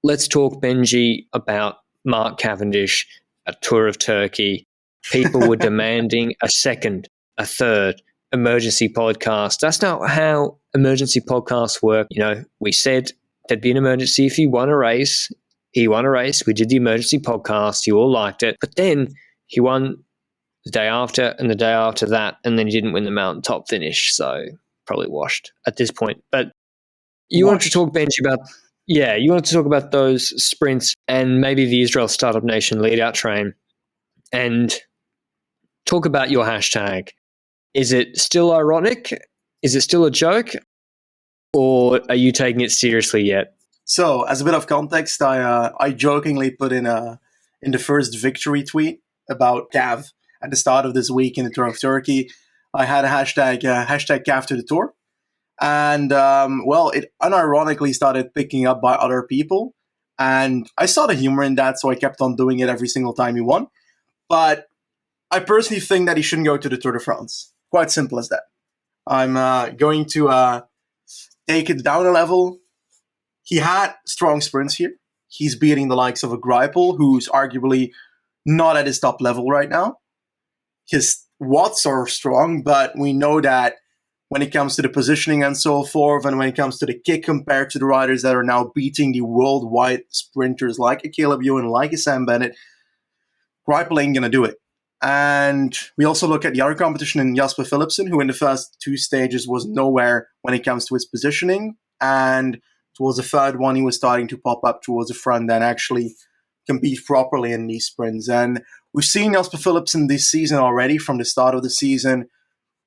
let's talk, Benji, about Mark Cavendish, a tour of Turkey. People were demanding a second, a third emergency podcast. That's not how emergency podcasts work. We said there'd be an emergency if he won a race. He won a race. We did the emergency podcast. You all liked it. But then he won the day after and the day after that, and then he didn't win the mountaintop finish. So probably washed at this point. But you wanted to talk, Benji, about... Yeah, you wanted to talk about those sprints and maybe the Israel Startup Nation lead-out train and talk about your hashtag. Is it still ironic? Is it still a joke? Or are you taking it seriously yet? So, as a bit of context, I jokingly put in the first victory tweet about Cav at the start of this week in the Tour of Turkey. I had a hashtag Cav to the Tour. And, it unironically started picking up by other people. And I saw the humor in that, so I kept on doing it every single time he won. But I personally think that he shouldn't go to the Tour de France. Quite simple as that. I'm going to take it down a level. He had strong sprints here. He's beating the likes of a Greipel, who's arguably not at his top level right now. His watts are strong, but we know that when it comes to the positioning and so forth, and when it comes to the kick compared to the riders that are now beating the worldwide sprinters like a Caleb Ewan, like a Sam Bennett, Greipel ain't going to do it. And we also look at the other competition in Jasper Philipsen, who in the first two stages was nowhere when it comes to his positioning. And towards the third one, he was starting to pop up towards the front and actually compete properly in these sprints. And we've seen Jasper Philipsen this season already from the start of the season.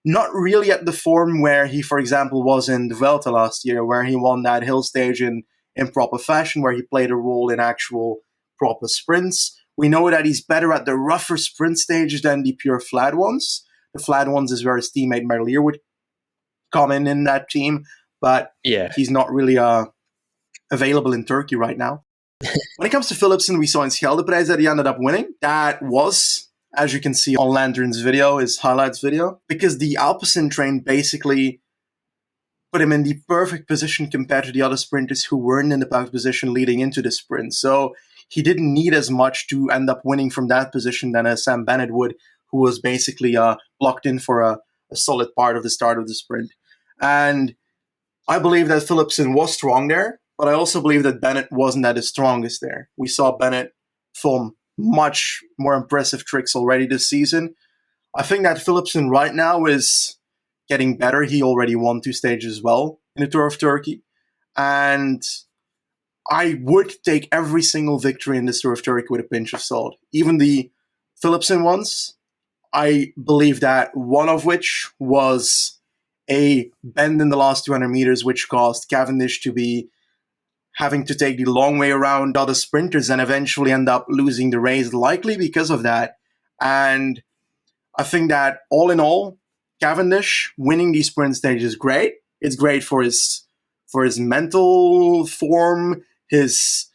Not really at the form where he, for example, was in the Vuelta last year, where he won that hill stage in proper fashion, where he played a role in actual proper sprints. We know that he's better at the rougher sprint stages than the pure flat ones. The flat ones is where his teammate Merlier would come in that team, but he's not really available in Turkey right now. When it comes to Philipsen, we saw in Scheldeprijs that he ended up winning. That was, as you can see on Lanterne's video, his highlights video, because the Alpecin train basically put him in the perfect position compared to the other sprinters who weren't in the perfect position leading into the sprint. So he didn't need as much to end up winning from that position than a Sam Bennett would, who was basically blocked in for a solid part of the start of the sprint. And I believe that Philipsen was strong there, but I also believe that Bennett wasn't at his strongest there. We saw Bennett film much more impressive tricks already this season. I think that Philipsen right now is getting better. He already won 2 stages as well in the Tour of Turkey. And I would take every single victory in this Tour of Turkey with a pinch of salt. Even the Philipsen ones, I believe that one of which was a bend in the last 200 meters, which caused Cavendish to be having to take the long way around other sprinters and eventually end up losing the race, likely because of that. And I think that all in all, Cavendish winning these sprint stages is great. It's great for his mental form, just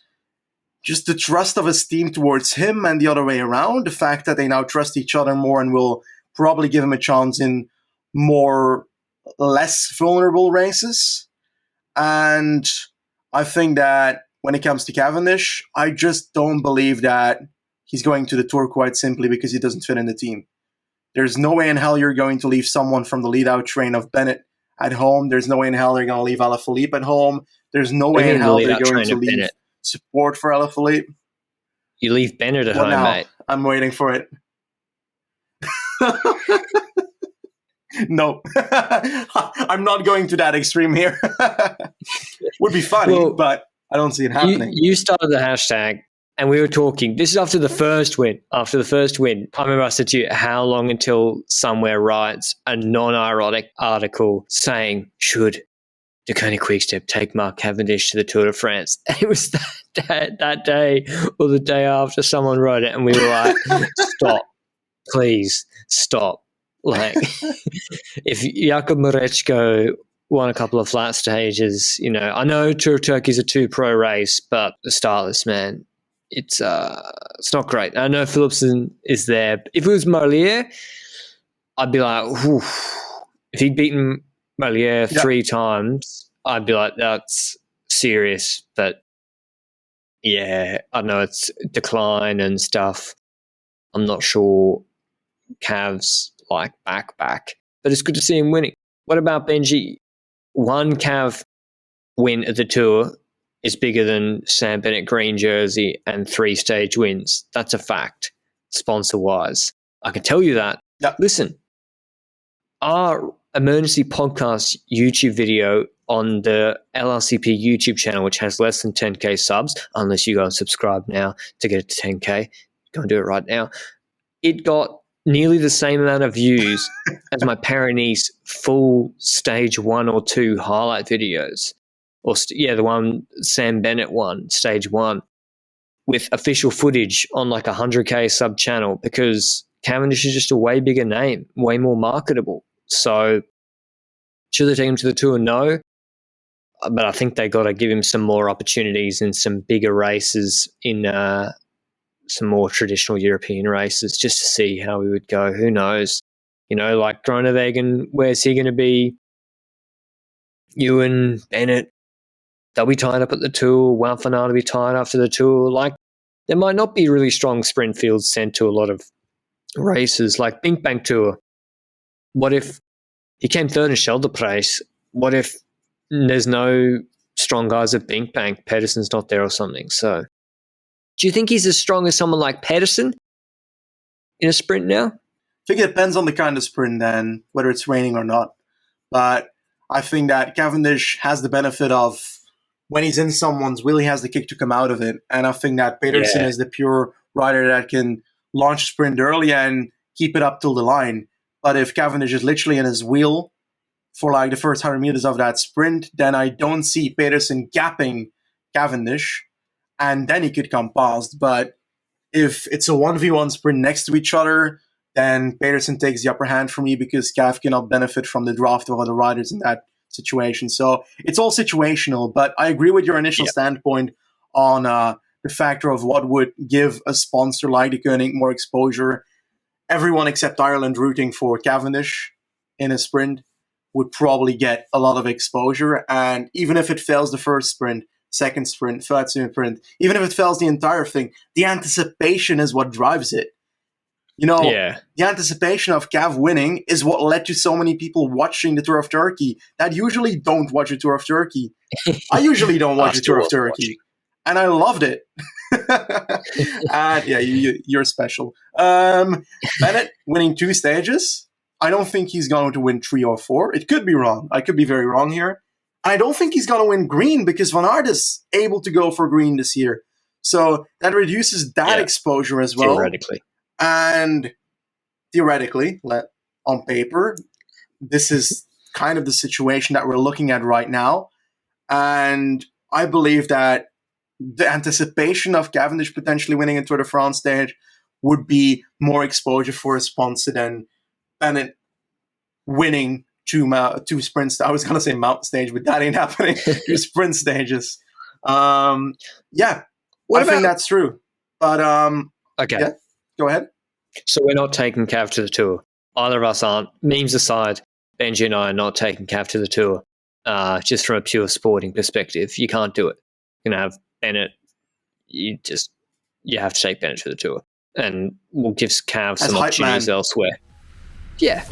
the trust of his team towards him and the other way around. The fact that they now trust each other more and will probably give him a chance in less vulnerable races. And I think that when it comes to Cavendish, I just don't believe that he's going to the Tour quite simply because he doesn't fit in the team. There's no way in hell you're going to leave someone from the lead-out train of Bennett at home. There's no way in hell they're going to leave Alaphilippe at home. There's no way in hell they're going to leave support for Alaphilippe. You leave Bennett at home, now? mate. I'm waiting for it. No, I'm not going to that extreme here. Would be funny, but I don't see it happening. You started the hashtag, and we were talking. This is after the first win. After the first win, I remember I said to you, how long until somewhere writes a non-ironic article saying, should Deceuninck Quickstep take Mark Cavendish to the Tour de France? And it was that day or the day after someone wrote it, and we were like, stop. Please, stop. Like, if Jakub Mareczko won a couple of flat stages, I know Tour of Turkey is a 2-pro race, but the startless, man, it's not great. I know Philipsen is there. If it was Merlier, I'd be like, whew. If he'd beaten Merlier 3 times, I'd be like, that's serious. But Yeah, I know it's decline and stuff. I'm not sure Cav's like back, but it's good to see him winning. What about Benji? One Cav win at the Tour is bigger than Sam Bennett green jersey and 3 stage wins. That's a fact, sponsor-wise. I can tell you that. Yep. Listen, our emergency podcast YouTube video on the LRCP YouTube channel, which has less than 10K subs, unless you go and subscribe now to get it to 10K, go and do it right now. It got nearly the same amount of views as my Pyrenees full stage 1 or 2 highlight videos. Or the one Sam Bennett one, stage 1, with official footage on like 100K sub channel, because Cavendish is just a way bigger name, way more marketable. So should they take him to the Tour? No. But I think they got to give him some more opportunities in some bigger races, in some more traditional European races, just to see how he would go. Who knows? Like Groenewegen, where's he going to be? Ewan, Bennett, they'll be tied up at the Tour. Wout van Aert will be tied after the Tour. Like, there might not be really strong sprint fields sent to a lot of races, like Bink Bank Tour. What if he came third in Shoulder Price? What if there's no strong guys at Bink Bank? Pedersen's not there or something. So, do you think he's as strong as someone like Pedersen in a sprint now? I think it depends on the kind of sprint then, whether it's raining or not. But I think that Cavendish has the benefit of, when he's in someone's wheel, he has the kick to come out of it. And I think that Pedersen is the pure rider that can launch a sprint early and keep it up till the line. But if Cavendish is literally in his wheel for like the first 100 meters of that sprint, then I don't see Pedersen gapping Cavendish, and then he could come past. But if it's a 1v1 sprint next to each other, then Pedersen takes the upper hand for me, because Cav cannot benefit from the draft of other riders in that situation. So it's all situational, but I agree with your initial standpoint on the factor of what would give a sponsor like Deceuninck more exposure. Everyone except Ireland rooting for Cavendish in a sprint would probably get a lot of exposure. And even if it fails the first sprint, second sprint, third sprint, even if it fails the entire thing, the anticipation is what drives it. The anticipation of Cav winning is what led to so many people watching the Tour of Turkey that usually don't watch the Tour of Turkey. I usually don't watch the Tour of Turkey. And I loved it. And you're special. Bennett winning 2 stages. I don't think he's going to win 3 or 4. It could be wrong. I could be very wrong here. And I don't think he's going to win green, because Van Aert is able to go for green this year. So that reduces that exposure as well. Theoretically. And theoretically, on paper, this is kind of the situation that we're looking at right now. And I believe that the anticipation of Cavendish potentially winning a Tour de France stage would be more exposure for a sponsor than Bennett winning 2 sprints. I was going to say mountain stage, but that ain't happening. 2 sprint stages. I think that's true. But okay. Yeah, go ahead. So we're not taking Cav to the Tour. Either of us aren't. Memes aside, Benji and I are not taking Cav to the Tour. Just from a pure sporting perspective, you can't do it. You're going to have Bennett. You have to take Bennett to the Tour. And we'll give Cav some opportunities elsewhere. Yeah.